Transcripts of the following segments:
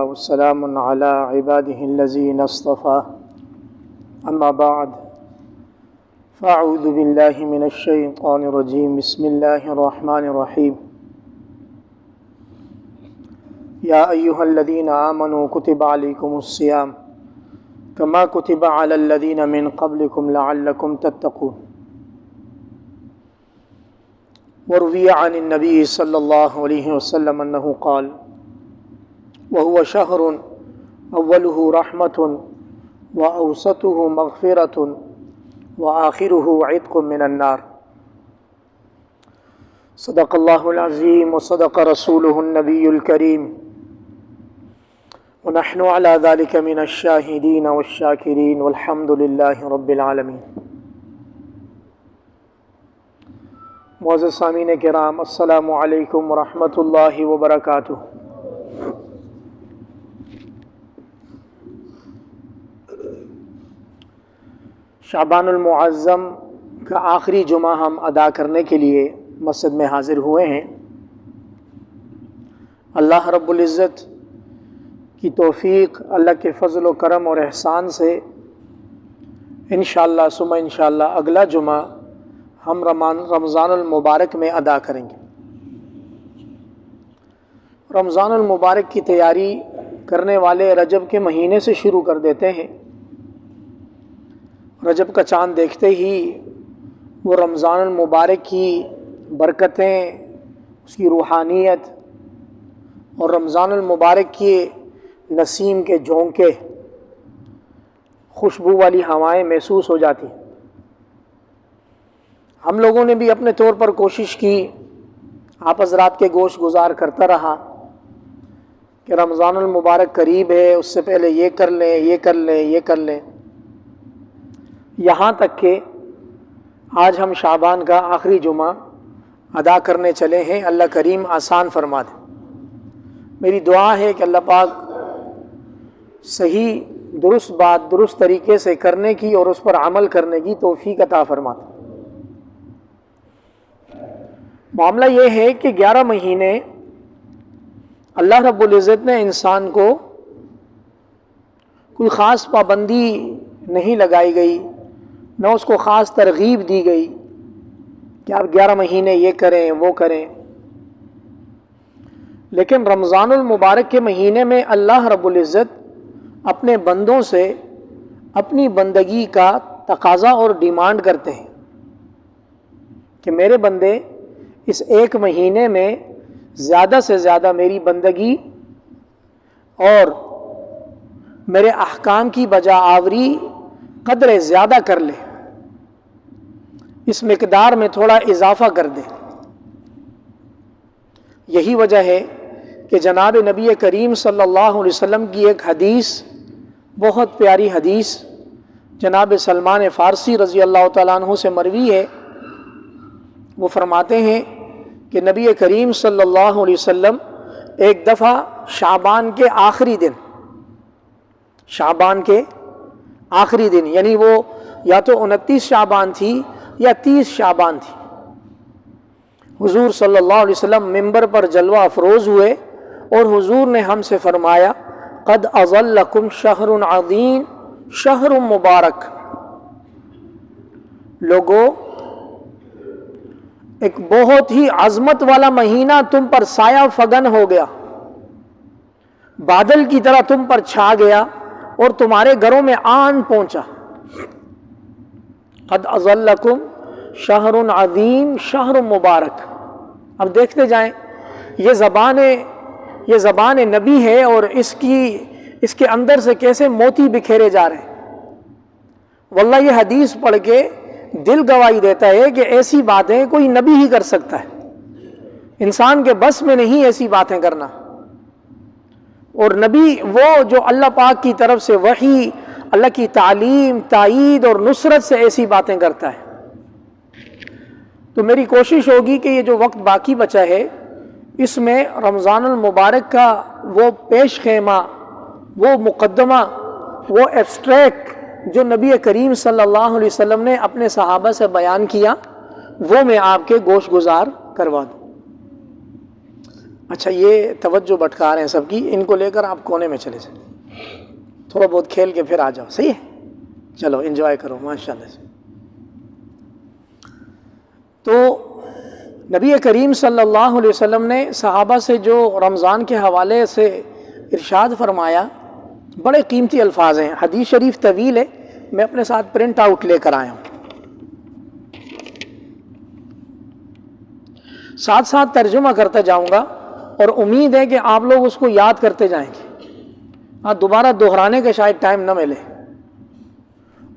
والسلام على عباده الذين اصطفى أما بعد فأعوذ بالله من الشيطان الرجيم بسم الله الرحمن الرحيم يا أيها الذين آمنوا كتب عليكم الصيام كما كتب على الذين من قبلكم لعلكم تتقون وروي عن النبي صلى الله عليه وسلم أنه قال وهو شهر أوله رحمة وأوسطه مغفرة وآخره عتق من النار صدق الله العظيم وصدق رسوله النبي الكريم ونحن على ذلك من الشاهدين والشاكرين والحمد لله رب العالمين۔ معزز سامعین کرام، السلام علیکم ورحمۃ اللہ وبرکاتہ۔ شعبان المعظم کا آخری جمعہ ہم ادا کرنے کے لیے مسجد میں حاضر ہوئے ہیں۔ اللہ رب العزت کی توفیق، اللہ کے فضل و کرم اور احسان سے انشاءاللہ ثم انشاءاللہ اگلا جمعہ ہم رمضان المبارک میں ادا کریں گے۔ رمضان المبارک کی تیاری کرنے والے رجب کے مہینے سے شروع کر دیتے ہیں۔ رجب کا چاند دیکھتے ہی وہ رمضان المبارک کی برکتیں، اس کی روحانیت اور رمضان المبارک کی نسیم کے جھونکے، خوشبو والی ہوائیں محسوس ہو جاتی ہیں۔ ہم لوگوں نے بھی اپنے طور پر کوشش کی، آپ حضرات کے گوش گزار کرتا رہا کہ رمضان المبارک قریب ہے، اس سے پہلے یہ کر لیں، یہ کر لیں، یہ کر لیں، یہاں تک کہ آج ہم شعبان کا آخری جمعہ ادا کرنے چلے ہیں۔ اللہ کریم آسان فرما دے۔ میری دعا ہے کہ اللہ پاک صحیح درست بات درست طریقے سے کرنے کی اور اس پر عمل کرنے کی توفیق عطا فرما دے۔ معاملہ یہ ہے کہ 11 مہینے اللہ رب العزت نے انسان کو کوئی خاص پابندی نہیں لگائی گئی، نہ اس کو خاص ترغیب دی گئی کہ آپ 11 مہینے یہ کریں وہ کریں، لیکن رمضان المبارک کے مہینے میں اللہ رب العزت اپنے بندوں سے اپنی بندگی کا تقاضا اور ڈیمانڈ کرتے ہیں کہ میرے بندے اس ایک مہینے میں زیادہ سے زیادہ میری بندگی اور میرے احکام کی بجا آوری قدر زیادہ کر لے، اس مقدار میں تھوڑا اضافہ کر دے۔ یہی وجہ ہے کہ جناب نبی کریم صلی اللہ علیہ وسلم کی ایک حدیث، بہت پیاری حدیث، جناب سلمان فارسی رضی اللہ تعالیٰ عنہ سے مروی ہے۔ وہ فرماتے ہیں کہ نبی کریم صلی اللہ علیہ وسلم ایک دفعہ شعبان کے آخری دن، شعبان کے آخری دن، یعنی وہ یا تو 29 شعبان تھی یا 30 شعبان تھی، حضور صلی اللہ علیہ وسلم ممبر پر جلوہ افروز ہوئے اور حضور نے ہم سے فرمایا قد اظلکم شہر عظیم شہر مبارک، لوگو ایک بہت ہی عظمت والا مہینہ تم پر سایہ فگن ہو گیا، بادل کی طرح تم پر چھا گیا اور تمہارے گھروں میں آن پہنچا۔ قد اظلکم شہر عظیم شہر مبارک۔ اب دیکھتے جائیں، یہ زبان نبی ہے اور اس کے اندر سے کیسے موتی بکھیرے جا رہے ہیں۔ واللہ یہ حدیث پڑھ کے دل گواہی دیتا ہے کہ ایسی باتیں کوئی نبی ہی کر سکتا ہے، انسان کے بس میں نہیں ایسی باتیں کرنا۔ اور نبی وہ جو اللہ پاک کی طرف سے وحی، اللہ کی تعلیم، تائید اور نصرت سے ایسی باتیں کرتا ہے۔ تو میری کوشش ہوگی کہ یہ جو وقت باقی بچا ہے اس میں رمضان المبارک کا وہ پیش خیمہ، وہ مقدمہ، وہ ایبسٹریکٹ جو نبی کریم صلی اللہ علیہ وسلم نے اپنے صحابہ سے بیان کیا، وہ میں آپ کے گوش گزار کروا دوں۔ اچھا یہ توجہ بھٹکا رہے ہیں سب کی، ان کو لے کر آپ کونے میں چلے جائیں، تھوڑا بہت کھیل کے پھر آ جاؤ، صحیح ہے؟ چلو انجوائے کرو ماشاءاللہ سے۔ تو نبی کریم صلی اللہ علیہ وسلم نے صحابہ سے جو رمضان کے حوالے سے ارشاد فرمایا، بڑے قیمتی الفاظ ہیں، حدیث شریف طویل ہے، میں اپنے ساتھ پرنٹ آؤٹ لے کر آیا ہوں، ساتھ ساتھ ترجمہ کرتا جاؤں گا اور امید ہے کہ آپ لوگ اس کو یاد کرتے جائیں گے، ہاں دوبارہ دہرانے کا شاید ٹائم نہ ملے۔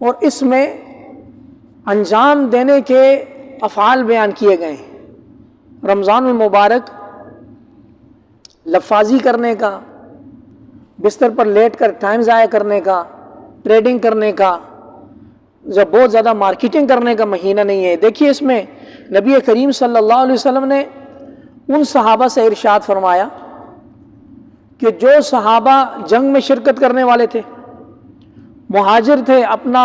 اور اس میں انجام دینے کے افعال بیان کیے گئے ہیں، رمضان المبارک لفاظی کرنے کا، بستر پر لیٹ کر ٹائم ضائع کرنے کا، ٹریڈنگ کرنے کا، جب بہت زیادہ مارکیٹنگ کرنے کا مہینہ نہیں ہے۔ دیکھیے اس میں نبی کریم صلی اللہ علیہ وسلم نے ان صحابہ سے ارشاد فرمایا کہ جو صحابہ جنگ میں شرکت کرنے والے تھے، مہاجر تھے، اپنا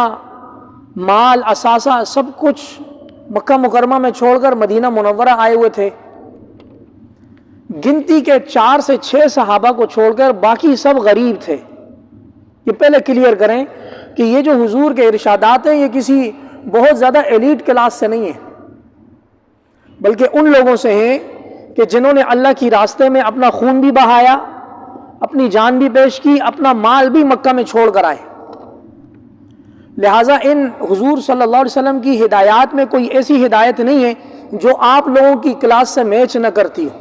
مال اثاثہ سب کچھ مکہ مکرمہ میں چھوڑ کر مدینہ منورہ آئے ہوئے تھے، گنتی کے 4 سے 6 صحابہ کو چھوڑ کر باقی سب غریب تھے۔ یہ پہلے کلیئر کریں کہ یہ جو حضور کے ارشادات ہیں یہ کسی بہت زیادہ ایلیٹ کلاس سے نہیں ہے، بلکہ ان لوگوں سے ہیں کہ جنہوں نے اللہ کی راستے میں اپنا خون بھی بہایا، اپنی جان بھی پیش کی، اپنا مال بھی مکہ میں چھوڑ کر آئے۔ لہٰذا ان حضور صلی اللہ علیہ وسلم کی ہدایات میں کوئی ایسی ہدایت نہیں ہے جو آپ لوگوں کی کلاس سے میچ نہ کرتی ہو،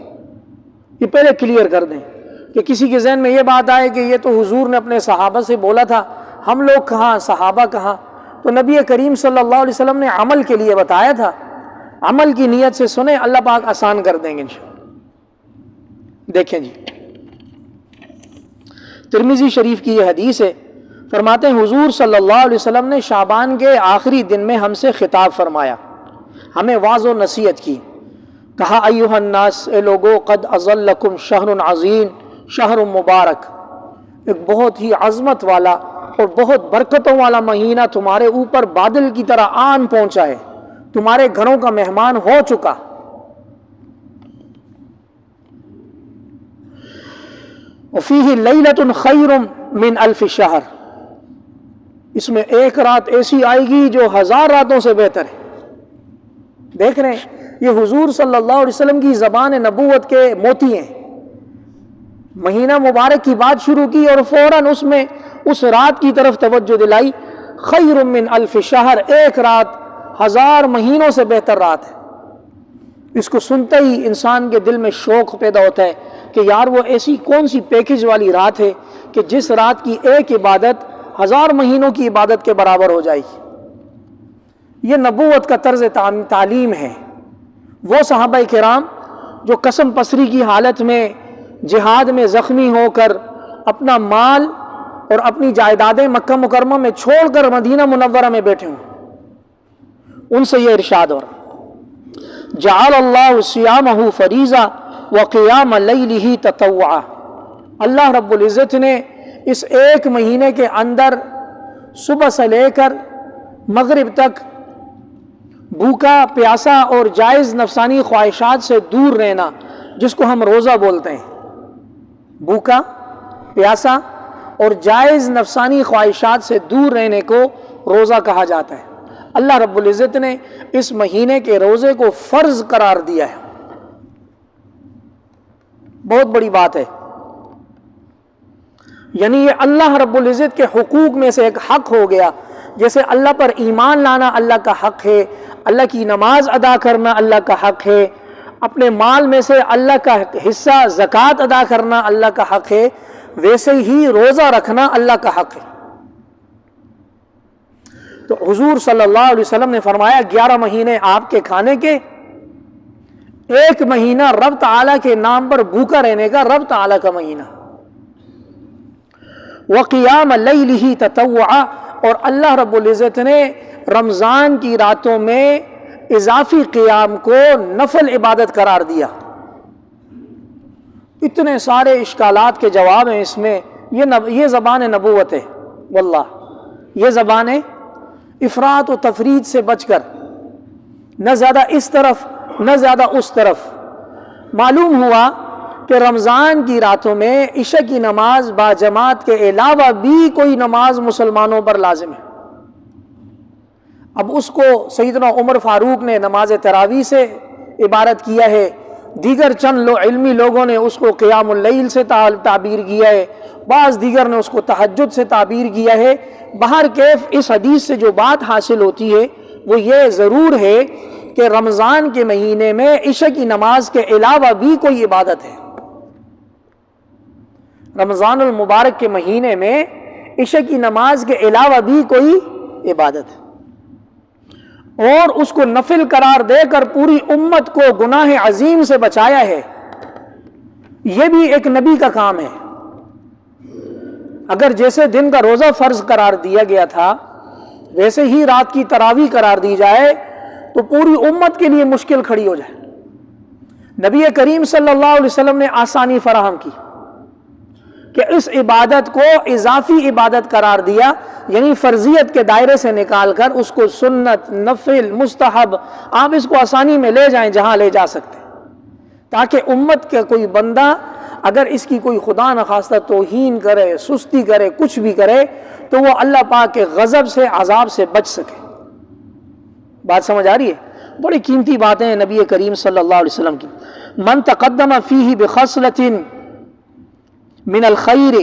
یہ پہلے کلیئر کر دیں کہ کسی کے ذہن میں یہ بات آئے کہ یہ تو حضور نے اپنے صحابہ سے بولا تھا، ہم لوگ کہاں، صحابہ کہاں؟ تو نبی کریم صلی اللہ علیہ وسلم نے عمل کے لیے بتایا تھا، عمل کی نیت سے سنیں، اللہ پاک آسان کر دیں گے انشاءاللہ۔ دیکھیں جی، ترمذی شریف کی یہ حدیث ہے، فرماتے ہیں حضور صلی اللہ علیہ وسلم نے شعبان کے آخری دن میں ہم سے خطاب فرمایا، ہمیں واعظ و نصیحت کی، کہا ایھا الناس، اے لوگو، قد اظلکم شہر عظیم، شہر مبارک، ایک بہت ہی عظمت والا اور بہت برکتوں والا مہینہ تمہارے اوپر بادل کی طرح آن پہنچا ہے، تمہارے گھروں کا مہمان ہو چکا۔ وفیہ لیلۃ خیر من الف شہر، اس میں ایک رات ایسی آئے گی جو 1000 راتوں سے بہتر ہے۔ دیکھ رہے ہیں یہ حضور صلی اللہ علیہ وسلم کی زبان نبوت کے موتی ہیں، مہینہ مبارک کی بات شروع کی اور فوراً اس میں اس رات کی طرف توجہ دلائی، خیر من الف شہر، ایک رات 1000 مہینوں سے بہتر رات ہے۔ اس کو سنتے ہی انسان کے دل میں شوق پیدا ہوتا ہے کہ یار وہ ایسی کون سی پیکج والی رات ہے کہ جس رات کی ایک عبادت 1000 مہینوں کی عبادت کے برابر ہو جائے گی۔ یہ نبوت کا طرز تعلیم ہے۔ وہ صحابہ کرام جو قسم پسری کی حالت میں جہاد میں زخمی ہو کر اپنا مال اور اپنی جائیدادیں مکہ مکرمہ میں چھوڑ کر مدینہ منورہ میں بیٹھے ہوں، ان سے یہ ارشاد ہو رہا، جعل اللہ صیامہ فریضہ وقیام لیلہ تطوعا، اللہ رب العزت نے اس ایک مہینے کے اندر صبح سے لے کر مغرب تک بھوکا پیاسا اور جائز نفسانی خواہشات سے دور رہنا، جس کو ہم روزہ بولتے ہیں، بھوکا پیاسا اور جائز نفسانی خواہشات سے دور رہنے کو روزہ کہا جاتا ہے۔ اللہ رب العزت نے اس مہینے کے روزے کو فرض قرار دیا ہے، بہت بڑی بات ہے۔ یعنی یہ اللہ رب العزت کے حقوق میں سے ایک حق ہو گیا، جیسے اللہ پر ایمان لانا اللہ کا حق ہے، اللہ کی نماز ادا کرنا اللہ کا حق ہے، اپنے مال میں سے اللہ کا حصہ زکوٰۃ ادا کرنا اللہ کا حق ہے، ویسے ہی روزہ رکھنا اللہ کا حق ہے۔ تو حضور صلی اللہ علیہ وسلم نے فرمایا 11 مہینے آپ کے کھانے کے، ایک مہینہ رب تعالیٰ کے نام پر بھوکا رہنے کا، رب تعالیٰ کا مہینہ۔ وقیام لیلہ تطوعا، اور اللہ رب العزت نے رمضان کی راتوں میں اضافی قیام کو نفل عبادت قرار دیا۔ اتنے سارے اشکالات کے جواب ہیں اس میں، یہ زبان نبوت ہے، واللہ یہ زبان افراط و تفرید سے بچ کر، نہ زیادہ اس طرف نہ زیادہ اس طرف۔ معلوم ہوا کہ رمضان کی راتوں میں عشاء کی نماز باجماعت کے علاوہ بھی کوئی نماز مسلمانوں پر لازم ہے۔ اب اس کو سیدنا عمر فاروق نے نماز تراویح سے عبارت کیا ہے، دیگر چند علمی لوگوں نے اس کو قیام اللیل سے تعبیر کیا ہے، بعض دیگر نے اس کو تہجد سے تعبیر کیا ہے۔ بہرکیف اس حدیث سے جو بات حاصل ہوتی ہے وہ یہ ضرور ہے کہ رمضان کے مہینے میں عشاء کی نماز کے علاوہ بھی کوئی عبادت ہے۔ رمضان المبارک کے مہینے میں عشاء کی نماز کے علاوہ بھی کوئی عبادت ہے، اور اس کو نفل قرار دے کر پوری امت کو گناہ عظیم سے بچایا ہے۔ یہ بھی ایک نبی کا کام ہے۔ اگر جیسے دن کا روزہ فرض قرار دیا گیا تھا ویسے ہی رات کی تراویح قرار دی جائے تو پوری امت کے لیے مشکل کھڑی ہو جائے۔ نبی کریم صلی اللہ علیہ وسلم نے آسانی فراہم کی کہ اس عبادت کو اضافی عبادت قرار دیا، یعنی فرضیت کے دائرے سے نکال کر اس کو سنت، نفل، مستحب، آپ اس کو آسانی میں لے جائیں جہاں لے جا سکتے، تاکہ امت کا کوئی بندہ اگر اس کی کوئی خدا نخواستہ توہین کرے، سستی کرے، کچھ بھی کرے تو وہ اللہ پاک کے غضب سے، عذاب سے بچ سکے۔ بات سمجھ آ رہی ہے؟ بڑی قیمتی باتیں ہیں نبی کریم صلی اللہ علیہ وسلم کی۔ من تقدم فیہ بخصلۃ من الخیر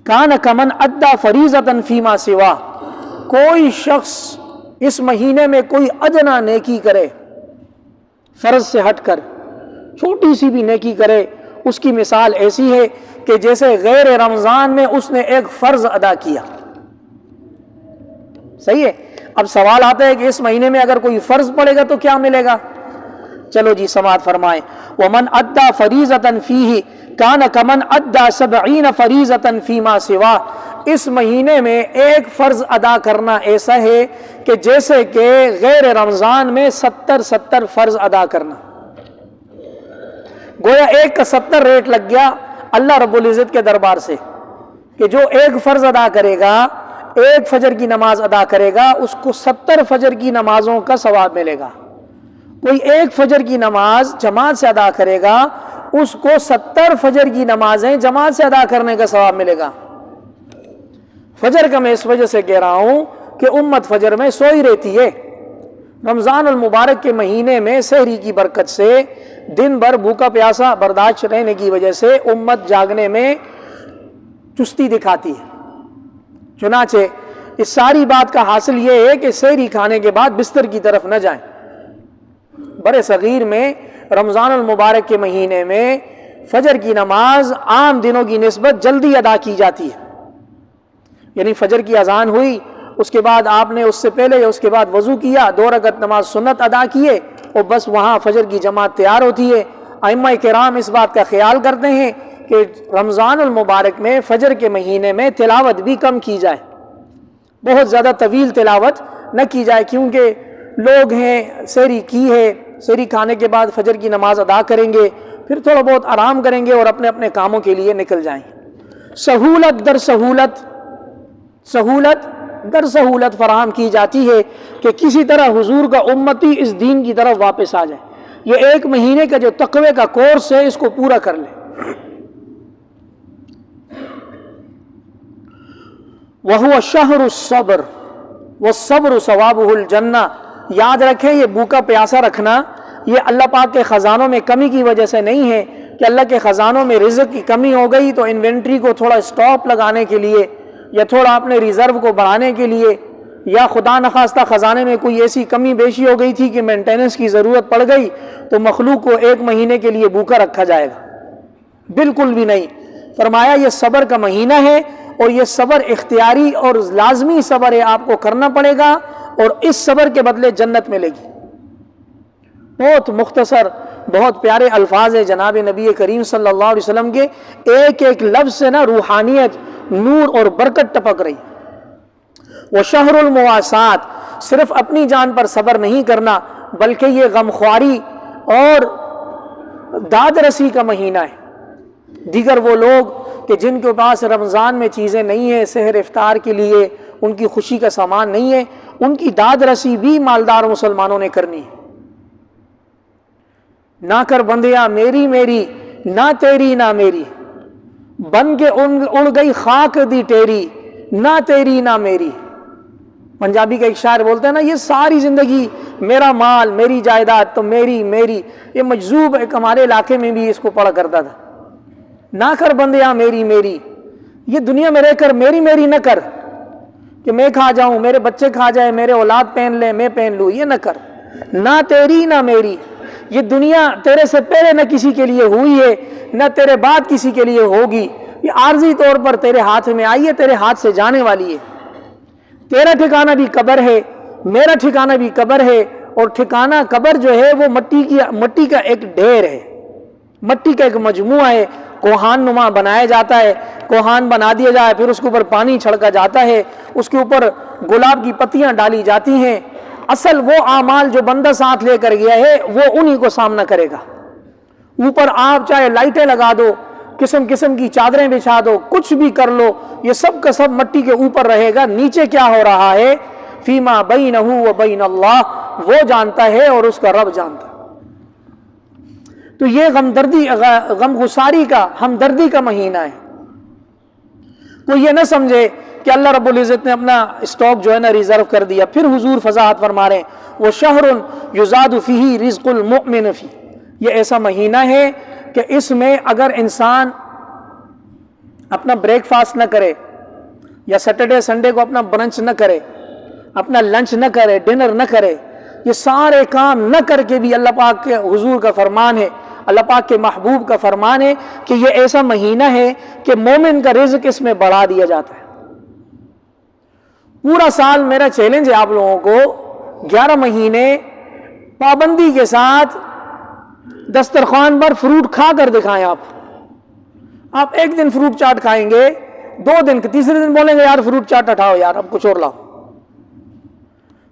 کان کمن ادی فریضۃ فیما سوا، کوئی شخص اس مہینے میں کوئی ادنا نیکی کرے، فرض سے ہٹ کر چھوٹی سی بھی نیکی کرے، اس کی مثال ایسی ہے کہ جیسے غیر رمضان میں اس نے ایک فرض ادا کیا۔ صحیح ہے؟ اب سوال آتا ہے کہ اس مہینے میں اگر کوئی فرض پڑے گا تو کیا ملے گا؟ چلو جی سماعت فرمائیں۔ وَمَنْ أَدَّى فَرِيضَةً فِيهِ كَانَ كَمَنْ أَدَّى 70 فَرِيضَةً فِيمَا سِوَاهُ، اس مہینے میں ایک فرض ادا کرنا ایسا ہے کہ جیسے کہ غیر رمضان میں 70 فرض ادا کرنا۔ گویا ایک کا 70 ریٹ لگ گیا اللہ رب العزت کے دربار سے کہ جو ایک فرض ادا کرے گا، ایک فجر کی نماز ادا کرے گا، اس کو 70 فجر کی نمازوں کا ثواب ملے گا۔ کوئی ایک فجر کی نماز جماعت سے ادا کرے گا، اس کو 70 فجر کی نمازیں جماعت سے ادا کرنے کا ثواب ملے گا۔ فجر کا میں اس وجہ سے کہہ رہا ہوں کہ امت فجر میں سوئی رہتی ہے۔ رمضان المبارک کے مہینے میں سحری کی برکت سے دن بھر بھوکا پیاسا برداشت رہنے کی وجہ سے امت جاگنے میں چستی دکھاتی ہے۔ چنانچہ اس ساری بات کا حاصل یہ ہے کہ سحری کھانے کے بعد بستر کی طرف نہ جائیں۔ برے صغیر میں رمضان المبارک کے مہینے میں فجر کی نماز عام دنوں کی نسبت جلدی ادا کی جاتی ہے، یعنی فجر کی اذان ہوئی، اس کے بعد آپ نے اس سے پہلے یا اس کے بعد وضو کیا، 2 رکعت نماز سنت ادا کیے اور بس وہاں فجر کی جماعت تیار ہوتی ہے۔ ائمہ کرام اس بات کا خیال کرتے ہیں کہ رمضان المبارک میں فجر کے مہینے میں تلاوت بھی کم کی جائے، بہت زیادہ طویل تلاوت نہ کی جائے، کیونکہ لوگ ہیں سحری کی ہے، سحری کھانے کے بعد فجر کی نماز ادا کریں گے، پھر تھوڑا بہت آرام کریں گے اور اپنے اپنے کاموں کے لیے نکل جائیں۔ سہولت در سہولت، سہولت در سہولت فراہم کی جاتی ہے کہ کسی طرح حضور کا امتی اس دین کی طرف واپس آ جائے۔ یہ 1 مہینے کا جو تقوی کا کورس ہے اس کو پورا کر لیں۔ وَهُوَ شَهْرُ الصَّبْرِ وَالصَّبْرُ ثَوَابُهُ الْجَنَّةُ، یاد رکھیں یہ بھوکا پیاسا رکھنا یہ اللہ پاک کے خزانوں میں کمی کی وجہ سے نہیں ہے کہ اللہ کے خزانوں میں رزق کی کمی ہو گئی تو انوینٹری کو تھوڑا سٹاپ لگانے کے لیے یا تھوڑا اپنے ریزرو کو بڑھانے کے لیے، یا خدا نخواستہ خزانے میں کوئی ایسی کمی بیشی ہو گئی تھی کہ مینٹیننس کی ضرورت پڑ گئی تو مخلوق کو 1 مہینے کے لیے بھوکا رکھا جائے گا، بالکل بھی نہیں۔ فرمایا یہ صبر کا مہینہ ہے اور یہ صبر اختیاری اور لازمی صبر ہے، آپ کو کرنا پڑے گا اور اس صبر کے بدلے جنت ملے گی۔ بہت مختصر بہت پیارے الفاظ ہیں جناب نبی کریم صلی اللہ علیہ وسلم کے، ایک ایک لفظ سے نا روحانیت، نور اور برکت ٹپک رہی۔ وشہر المواسات، صرف اپنی جان پر صبر نہیں کرنا بلکہ یہ غمخواری اور داد رسی کا مہینہ ہے۔ دیگر وہ لوگ کہ جن کے پاس رمضان میں چیزیں نہیں ہیں سحر افطار کے لیے، ان کی خوشی کا سامان نہیں ہے، ان کی داد رسی بھی مالدار مسلمانوں نے کرنی ہے۔ نہ کر بندیا میری میری، نہ تیری نہ میری، بن کے اڑ گئی خاک دی ٹیری، نہ تیری نہ میری۔ پنجابی کا ایک شاعر بولتے ہیں نا، یہ ساری زندگی میرا مال میری جائیداد تو میری میری، یہ مجذوب ایک ہمارے علاقے میں بھی اس کو پڑھا کرتا تھا۔ نہ کر بندیا میری میری، یہ دنیا میں رہ کر میری میری نہ کر کہ میں کھا جاؤں، میرے بچے کھا جائے، میرے اولاد پہن لے میں پہن لوں، یہ نہ کر۔ نہ تیری نہ میری، یہ دنیا تیرے سے پہلے نہ کسی کے لیے ہوئی ہے، نہ تیرے بعد کسی کے لیے ہوگی، یہ عارضی طور پر تیرے ہاتھ میں آئی ہے، تیرے ہاتھ سے جانے والی ہے۔ تیرا ٹھکانہ بھی قبر ہے، میرا ٹھکانہ بھی قبر ہے، اور ٹھکانہ قبر جو ہے وہ مٹی کا ایک ڈھیر ہے، مٹی کا ایک مجموعہ ہے، کوہان نما بنایا جاتا ہے، کوہان بنا دیا جائے، پھر اس کے اوپر پانی چھڑکا جاتا ہے، اس کے اوپر گلاب کی پتیاں ڈالی جاتی ہیں۔ اصل وہ اعمال جو بندہ ساتھ لے کر گیا ہے وہ انہی کو سامنا کرے گا۔ اوپر آپ چاہے لائٹیں لگا دو، قسم قسم کی چادریں بچھا دو، کچھ بھی کر لو، یہ سب کا سب مٹی کے اوپر رہے گا۔ نیچے کیا ہو رہا ہے، فیما بینہ و بین اللہ، وہ جانتا ہے اور اس کا رب جانتا ہے۔ تو یہ غم گساری کا، ہمدردی کا مہینہ ہے۔ کوئی یہ نہ سمجھے کہ اللہ رب العزت نے اپنا اسٹاک جو ہے نا ریزرو کر دیا۔ پھر حضور وضاحت فرما رہے ہیں، وہ شہر یزاد فیہ رزق المؤمن فی، یہ ایسا مہینہ ہے کہ اس میں اگر انسان اپنا بریک فاسٹ نہ کرے، یا سیٹرڈے سنڈے کو اپنا برنچ نہ کرے، اپنا لنچ نہ کرے، ڈنر نہ کرے، یہ سارے کام نہ کر کے بھی اللہ پاک کے حضور کا فرمان ہے، اللہ پاک کے محبوب کا فرمان ہے کہ یہ ایسا مہینہ ہے کہ مومن کا رزق اس میں بڑھا دیا جاتا ہے۔ پورا سال میرا چیلنج ہے آپ لوگوں کو، 11 مہینے پابندی کے ساتھ دسترخوان پر فروٹ کھا کر دکھائیں۔ آپ ایک دن فروٹ چاٹ کھائیں گے، 2 دن، تیسرے دن بولیں گے یار فروٹ چاٹ ہٹاؤ یار، اب کچھ اور لاؤ۔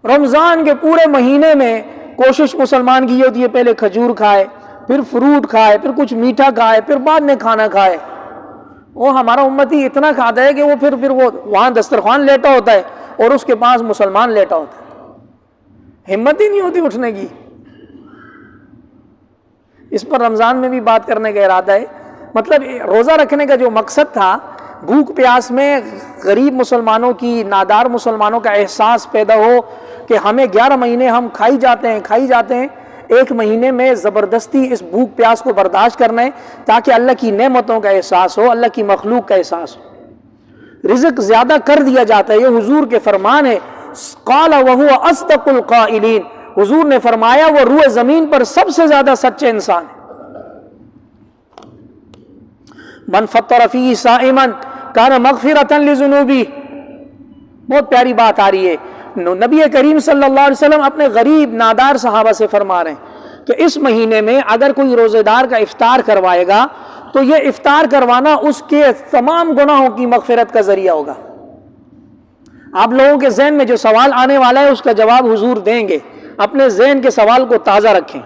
رمضان کے پورے مہینے میں کوشش مسلمان کی یہ ہوتی ہے، پہلے کھجور کھائے، پھر فروٹ کھائے، پھر کچھ میٹھا کھائے، پھر بعد میں کھانا کھائے۔ وہ ہمارا امتی اتنا کھاتا ہے کہ وہ پھر وہ وہاں دسترخوان لیٹا ہوتا ہے اور اس کے پاس مسلمان لیٹا ہوتا ہے، ہمت ہی نہیں ہوتی اٹھنے کی۔ اس پر رمضان میں بھی بات کرنے کا ارادہ ہے۔ مطلب روزہ رکھنے کا جو مقصد تھا، بھوک پیاس میں غریب مسلمانوں کی، نادار مسلمانوں کا احساس پیدا ہو کہ ہمیں 11 مہینے ہم کھائی جاتے ہیں، ایک مہینے میں زبردستی اس بھوک پیاس کو برداشت کرنا ہے تاکہ اللہ کی نعمتوں کا احساس ہو، اللہ کی مخلوق کا احساس ہو۔ رزق زیادہ کر دیا جاتا ہے، یہ حضور کے فرمان ہے۔ قال وهو اصدق القائلین، حضور نے فرمایا وہ روح زمین پر سب سے زیادہ سچے انسان ہے۔ من فطر فیہ صائما کان مغفرۃ لذنوبہ، بہت پیاری بات آ رہی ہے۔ نبی کریم صلی اللہ علیہ وسلم اپنے غریب نادار صحابہ سے فرما رہے ہیں کہ اس مہینے میں اگر کوئی روزے دار کا افطار کروائے گا تو یہ افطار کروانا اس کے تمام گناہوں کی مغفرت کا ذریعہ ہوگا۔ آپ لوگوں کے ذہن میں جو سوال آنے والا ہے اس کا جواب حضور دیں گے، اپنے ذہن کے سوال کو تازہ رکھیں۔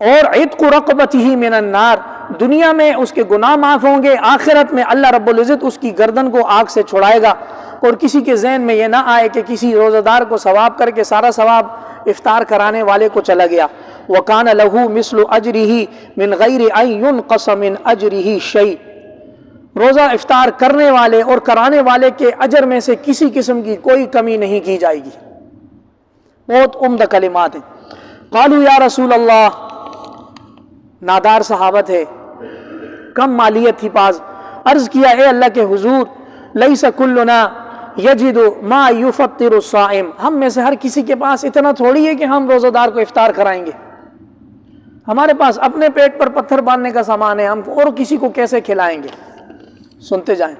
اور عتق رقبتہ من النار، دنیا میں اس کے گناہ معاف ہوں گے، آخرت میں اللہ رب العزت اس کی گردن کو آگ سے چھڑائے گا۔ اور کسی کے ذہن میں یہ نہ آئے کہ کسی روزہ دار کو ثواب کر کے سارا ثواب افطار کرانے والے کو چلا گیا۔ وَكَانَ لَهُ مِثْلُ أَجْرِهِ مِنْ غَيْرِ أَنْ يُنْقَصَ مِنْ أَجْرِهِ شَيْءٍ، روزہ افطار کرنے والے اور کرانے والے کے اجر میں سے کسی قسم کی کوئی کمی نہیں کی جائے گی۔ بہت عمدہ کلمات ہیں۔ قالوا یا رسول اللہ، نادار صحابہ تھے، کم مالیت تھی پاس، عرض کیا اے اللہ کے حضور، لیس کلنا یجد ما یفطر الصائم، ہم میں سے ہر کسی کے پاس اتنا تھوڑی ہے کہ ہم روزہ دار کو افطار کرائیں گے، ہمارے پاس اپنے پیٹ پر پتھر باندھنے کا سامان ہے، ہم اور کسی کو کیسے کھلائیں گے؟ سنتے جائیں۔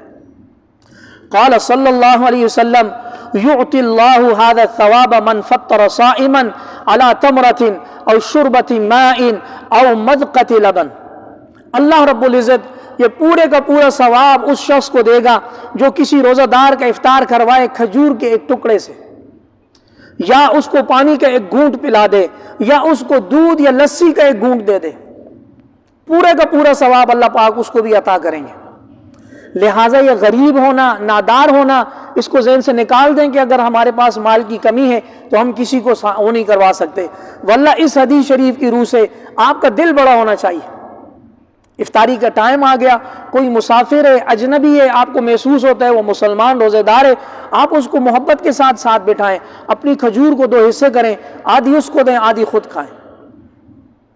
قال صلی اللہ علیہ وسلم یعطی اللہ هذا الثواب من فطر صائما على تمرة او شربة ماء او مذقة لبن، اللہ رب العزت یہ پورے کا پورا ثواب اس شخص کو دے گا جو کسی روزہ دار کا افطار کروائے کھجور کے ایک ٹکڑے سے، یا اس کو پانی کا ایک گھونٹ پلا دے، یا اس کو دودھ یا لسی کا ایک گھونٹ دے دے، پورے کا پورا ثواب اللہ پاک اس کو بھی عطا کریں گے۔ لہٰذا یہ غریب ہونا، نادار ہونا، اس کو ذہن سے نکال دیں کہ اگر ہمارے پاس مال کی کمی ہے تو ہم کسی کو وہ نہیں کروا سکتے۔ واللہ اس حدیث شریف کی روح سے آپ کا دل بڑا ہونا چاہیے۔ افطاری کا ٹائم آ گیا، کوئی مسافر ہے، اجنبی ہے، آپ کو محسوس ہوتا ہے وہ مسلمان روزے دار ہے، آپ اس کو محبت کے ساتھ بٹھائیں، اپنی کھجور کو 2 حصے کریں، آدھی اس کو دیں، آدھی خود کھائیں،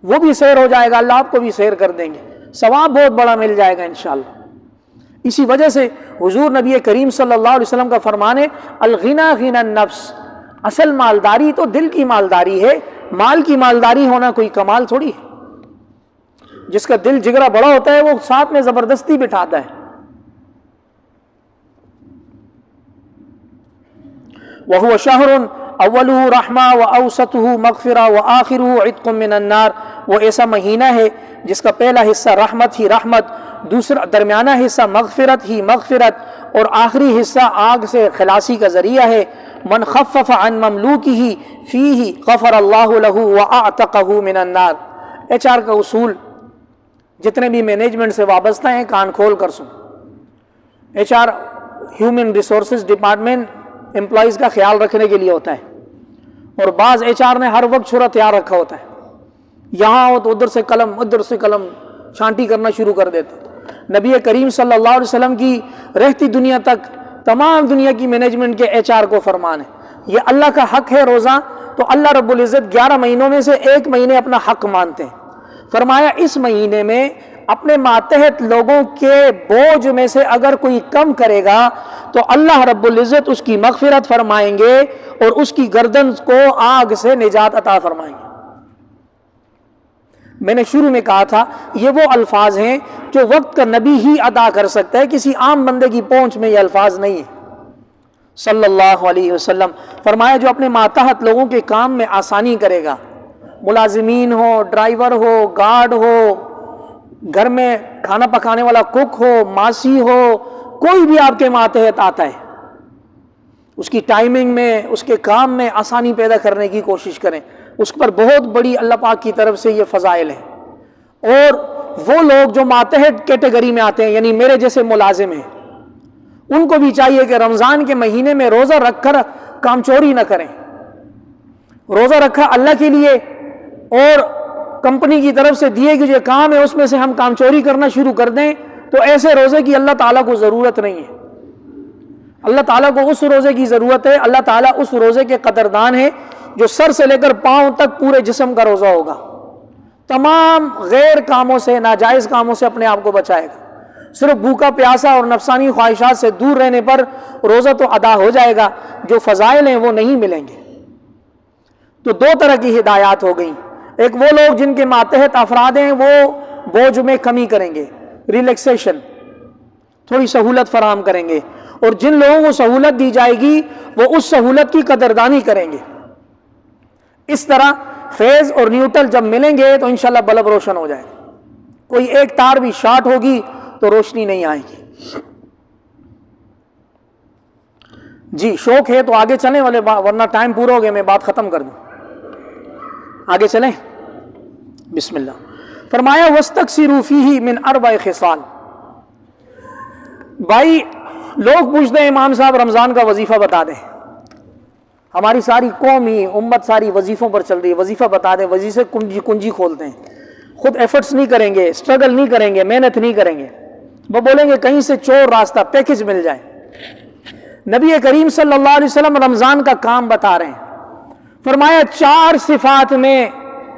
وہ بھی سیر ہو جائے گا، اللہ آپ کو بھی سیر کر دیں گے، ثواب بہت بڑا مل جائے گا انشاءاللہ۔ اسی وجہ سے حضور نبی کریم صلی اللہ علیہ وسلم کا فرمان ہے الغنا غنا النفس، اصل مالداری تو دل کی مالداری ہے، مال کی مالداری ہونا کوئی کمال تھوڑی ہے۔ جس کا دل جگرا بڑا ہوتا ہے وہ ساتھ میں زبردستی بٹھاتا ہے۔ وَهُوَ شَهْرٌ أَوَّلُهُ رَحْمَةٌ وَأَوْسَطُهُ مَغْفِرَةٌ وَآخِرُهُ عِتْقٌ مِّنَ النَّارِ، وہ ایسا مہینہ ہے جس کا پہلا حصہ رحمت ہی رحمت، دوسرا درمیانہ حصہ مغفرت ہی مغفرت، اور آخری حصہ آگ سے خلاصی کا ذریعہ ہے۔ من خفف عن مملوکہ فیہ غفر اللہ لہ وأعتقہ من النار۔ HR کا اصول جتنے بھی مینجمنٹ سے وابستہ ہیں کان کھول کر سن۔ HR human resources department employees کا خیال رکھنے کے لیے ہوتا ہے، اور بعض HR نے ہر وقت چھرا تیار رکھا ہوتا ہے، یہاں ہو تو ادھر سے قلم ادھر سے قلم چھانٹی کرنا شروع کر دیتے۔ نبی کریم صلی اللہ علیہ وسلم کی رہتی دنیا تک تمام دنیا کی مینجمنٹ کے HR کو فرمان ہے یہ اللہ کا حق ہے روزہ، تو اللہ رب العزت 11 مہینوں میں سے 1 مہینے اپنا حق مانتے ہیں۔ فرمایا اس مہینے میں اپنے ماتحت لوگوں کے بوجھ میں سے اگر کوئی کم کرے گا تو اللہ رب العزت اس کی مغفرت فرمائیں گے اور اس کی گردن کو آگ سے نجات عطا فرمائیں گے۔ میں نے شروع میں کہا تھا یہ وہ الفاظ ہیں جو وقت کا نبی ہی ادا کر سکتا ہے، کسی عام بندے کی پہنچ میں یہ الفاظ نہیں ہیں۔ صلی اللہ علیہ وسلم فرمایا جو اپنے ماتحت لوگوں کے کام میں آسانی کرے گا، ملازمین ہو، ڈرائیور ہو، گارڈ ہو، گھر میں کھانا پکانے والا کک ہو، ماسی ہو، کوئی بھی آپ کے ماتحت آتا ہے، اس کی ٹائمنگ میں اس کے کام میں آسانی پیدا کرنے کی کوشش کریں، اس پر بہت بڑی اللہ پاک کی طرف سے یہ فضائل ہیں۔ اور وہ لوگ جو ماتحت کیٹیگری میں آتے ہیں یعنی میرے جیسے ملازم ہیں، ان کو بھی چاہیے کہ رمضان کے مہینے میں روزہ رکھ کر کام چوری نہ کریں۔ روزہ رکھا اللہ کے لیے اور کمپنی کی طرف سے دیے گئے جو کام ہے اس میں سے ہم کام چوری کرنا شروع کر دیں تو ایسے روزے کی اللہ تعالیٰ کو ضرورت نہیں ہے۔ اللہ تعالیٰ کو اس روزے کی ضرورت ہے، اللہ تعالیٰ اس روزے کے قدردان ہے جو سر سے لے کر پاؤں تک پورے جسم کا روزہ ہوگا، تمام غیر کاموں سے ناجائز کاموں سے اپنے آپ کو بچائے گا، صرف بھوکا پیاسا اور نفسانی خواہشات سے دور رہنے پر روزہ تو ادا ہو جائے گا، جو فضائل ہیں وہ نہیں ملیں گے۔ تو 2 طرح کی ہدایات ہو گئیں، ایک وہ لوگ جن کے ماتحت افراد ہیں وہ بوجھ میں کمی کریں گے، ریلیکسیشن، تھوڑی سہولت فراہم کریں گے، اور جن لوگوں کو سہولت دی جائے گی وہ اس سہولت کی قدردانی کریں گے۔ اس طرح فیض اور نیوٹرل جب ملیں گے تو انشاءاللہ بلب روشن ہو جائے گا، کوئی ایک تار بھی شارٹ ہوگی تو روشنی نہیں آئے گی۔ جی شوق ہے تو آگے چلیں والے، ورنہ ٹائم پورا ہو گیا، میں بات ختم کر دوں، آگے چلیں۔ بسم اللہ۔ فرمایا وَاسْتَكْثِرُوا فِيهِ مِنْ 4 خِصَالٍ۔ بھائی لوگ پوچھتے ہیں امام صاحب رمضان کا وظیفہ بتا دیں، ہماری ساری قوم ہی امت ساری وظیفوں پر چل رہی ہے، وظیفہ بتا دیں، وظیفے کنجی کھولتے ہیں، خود ایفرٹس نہیں کریں گے، اسٹرگل نہیں کریں گے، محنت نہیں کریں گے، وہ بولیں گے کہیں سے چور راستہ پیکج مل جائے۔ نبی کریم صلی اللہ علیہ وسلم رمضان کا کام بتا رہے ہیں، فرمایا 4 صفات میں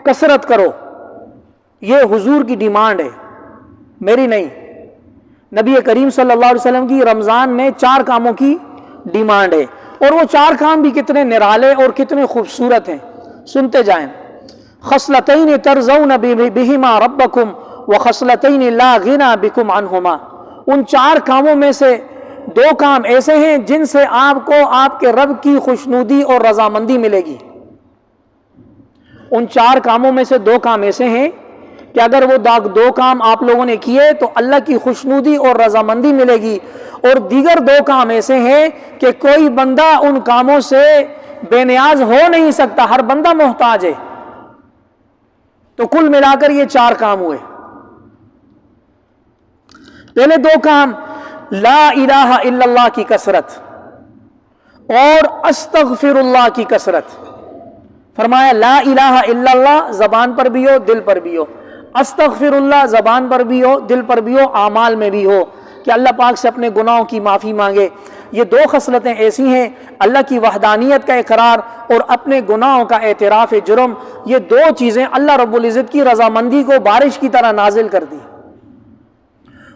کثرت کرو، یہ حضور کی ڈیمانڈ ہے، میری نہیں، نبی کریم صلی اللہ علیہ وسلم کی رمضان میں 4 کاموں کی ڈیمانڈ ہے، اور وہ 4 کام بھی کتنے نرالے اور کتنے خوبصورت ہیں، سنتے جائیں۔ خصلتین ترضون بہما ربکم وخصلتین لا غنی بکم عنہما، ان 4 کاموں میں سے 2 کام ایسے ہیں جن سے آپ کو آپ کے رب کی خوشنودی اور رضامندی ملے گی۔ ان 4 کاموں میں سے 2 کام ایسے ہیں کہ اگر وہ 2 کام آپ لوگوں نے کیے تو اللہ کی خوشنودی اور رضامندی ملے گی، اور دیگر 2 کام ایسے ہیں کہ کوئی بندہ ان کاموں سے بے نیاز ہو نہیں سکتا، ہر بندہ محتاج ہے۔ تو کل ملا کر یہ 4 کام ہوئے۔ پہلے 2 کام لا الہ الا اللہ کی کثرت اور استغفر اللہ کی کثرت. فرمایا لا الہ الا اللہ زبان پر بھی ہو دل پر بھی ہو، استغفر اللہ زبان پر بھی ہو دل پر بھی ہو اعمال میں بھی ہو، کہ اللہ پاک سے اپنے گناہوں کی معافی مانگے. یہ دو خصلتیں ایسی ہیں، اللہ کی وحدانیت کا اقرار اور اپنے گناہوں کا اعتراف جرم، یہ دو چیزیں اللہ رب العزت کی رضامندی کو بارش کی طرح نازل کر دی.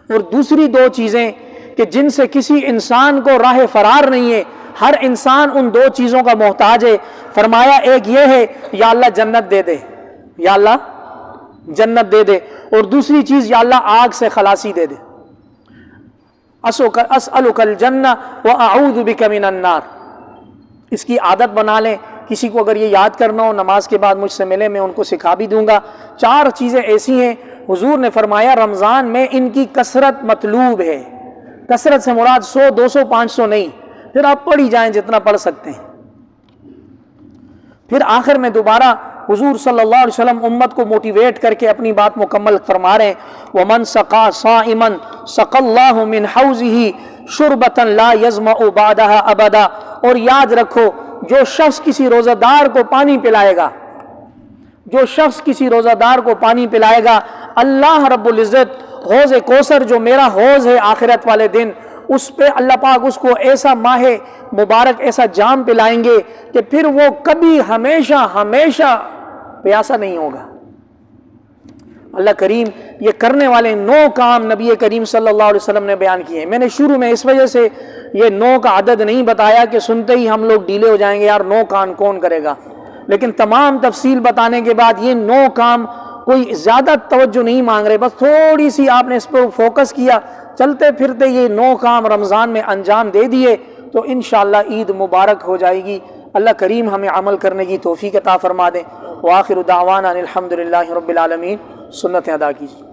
اور دوسری دو چیزیں کہ جن سے کسی انسان کو راہ فرار نہیں ہے، ہر انسان ان دو چیزوں کا محتاج ہے. فرمایا ایک یہ ہے یا اللہ جنت دے دے، یا اللہ جنت دے دے، اور دوسری چیز یا اللہ آگ سے خلاصی دے دے. اسألک الجنہ واعوذ بک من النار. اس کی عادت بنا لیں. کسی کو اگر یہ یاد کرنا ہو نماز کے بعد مجھ سے ملے، میں ان کو سکھا بھی دوں گا. 4 چیزیں ایسی ہیں حضور نے فرمایا رمضان میں ان کی کثرت مطلوب ہے. کثرت سے مراد 100 200 500 نہیں، پھر آپ پڑھی جائیں جتنا پڑھ سکتے ہیں. پھر آخر میں دوبارہ حضور صلی اللہ علیہ وسلم امت کو موٹیویٹ کر کے اپنی بات مکمل فرما رہے ہیں وَمَنْ سَقَى صَائِمًا سَقَى اللَّهُ مِنْ حَوْزِهِ شُرْبَةً لَا يَظْمَأُ بَعْدَهَا أَبَدًا. اور یاد رکھو جو شخص کسی روزہ دار کو پانی پلائے گا، جو شخص کسی روزہ دار کو پانی پلائے گا، اللہ رب العزت حوض کوثر جو میرا حوض ہے آخرت والے دن، اس پہ اللہ پاک اس کو ایسا ماہ مبارک ایسا جام پلائیں گے کہ پھر وہ کبھی ہمیشہ ہمیشہ پیاسا نہیں ہوگا. اللہ کریم یہ کرنے والے 9 کام نبی کریم صلی اللہ علیہ وسلم نے بیان کیے ہیں. میں نے شروع میں اس وجہ سے یہ 9 کا عدد نہیں بتایا کہ سنتے ہی ہم لوگ ڈھیلے ہو جائیں گے یار 9 کام کون کرے گا، لیکن تمام تفصیل بتانے کے بعد یہ 9 کام کوئی زیادہ توجہ نہیں مانگ رہے، بس تھوڑی سی آپ نے اس پر فوکس کیا، چلتے پھرتے یہ 9 کام رمضان میں انجام دے دیے تو انشاءاللہ عید مبارک ہو جائے گی. اللہ کریم ہمیں عمل کرنے کی توفیق عطا فرما دیں. وآخر دعوانا الحمدللہ رب العالمین. سنتیں ادا کیجیے.